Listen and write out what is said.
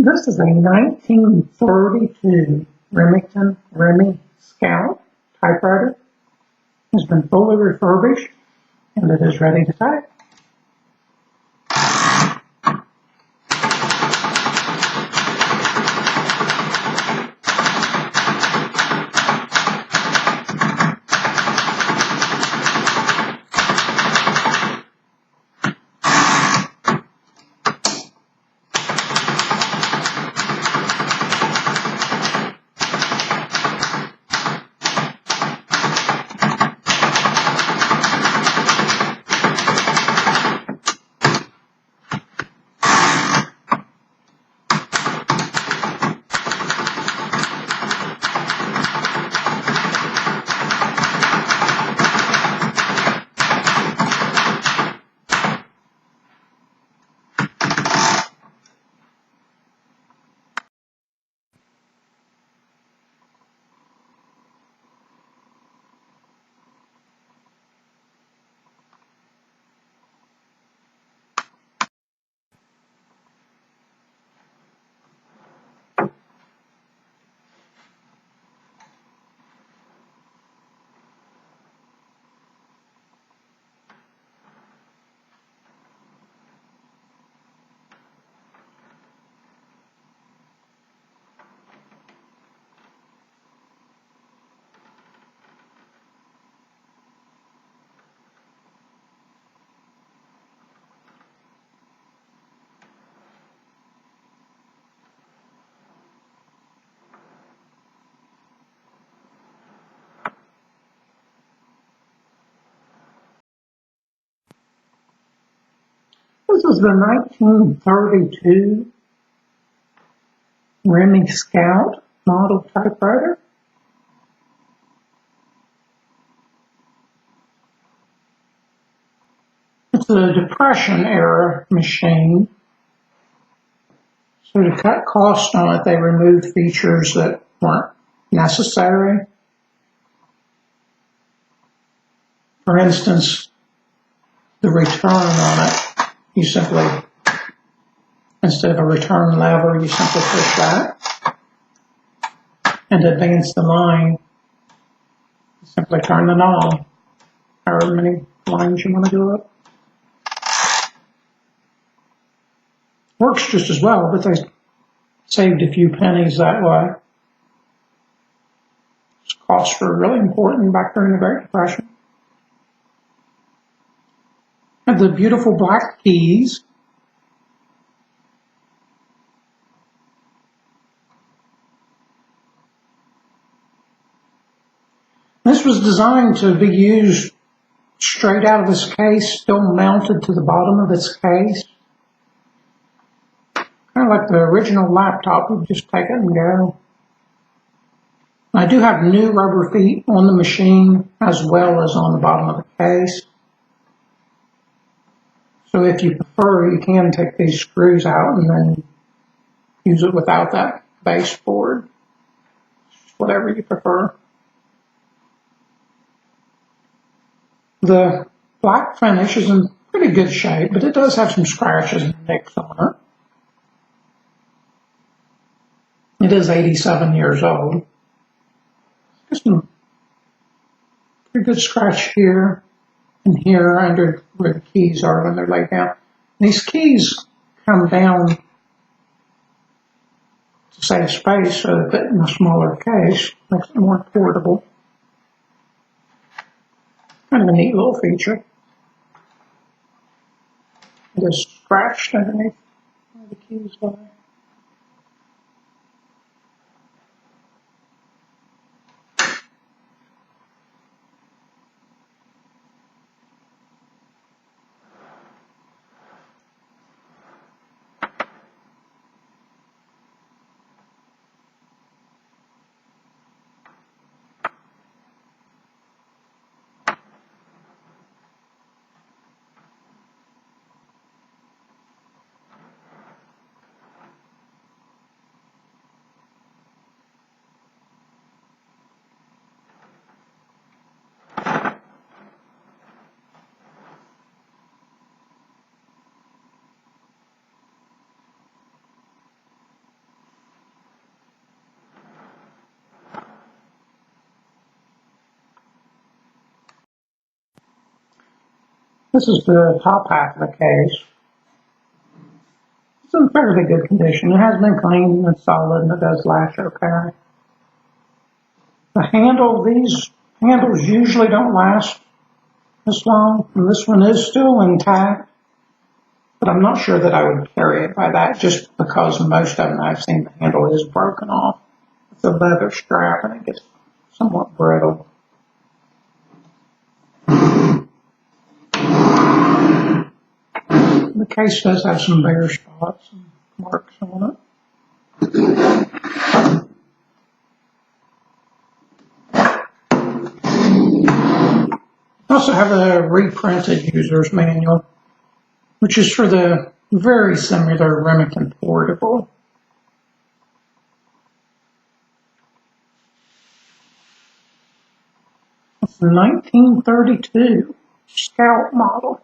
This is a 1932 Remington Remie Scout typewriter. It has been fully refurbished and it is ready to type. This is the 1932 Remie Scout model typewriter. It's a Depression era machine. So to cut cost on it, they removed features that weren't necessary. For instance, the return on it, you simply, instead of a return lever, you simply push that. And to advance the line, you simply turn the knob, however many lines you want to go up. Works just as well, but they saved a few pennies that way. Costs were really important back during the Great Depression. Have the beautiful black keys. This was designed to be used straight out of its case, still mounted to the bottom of its case. Kind of like the original laptop, you just take it and go. I do have new rubber feet on the machine as well as on the bottom of the case. So if you prefer, you can take these screws out and then use it without that baseboard. Whatever you prefer. The black finish is in pretty good shape, but it does have some scratches and nicks on it. It is 87 years old. There's some pretty good scratch here and here under where the keys are when they're laid down. These keys come down to save space so they fit in a smaller case, makes it more portable. Kind of a neat little feature. It is scratched underneath where the keys lie. This is the top half of the case. It's in fairly good condition. It has been cleaned and it's solid and it does lash okay. The handle, these handles usually don't last this long, and this one is still intact, but I'm not sure that I would carry it by that just because most of them I've seen the handle is broken off. It's a leather strap and it gets somewhat brittle. The case does have some bare spots and marks on it. I also have a reprinted user's manual, which is for the very similar Remington portable. It's a 1932 Scout model.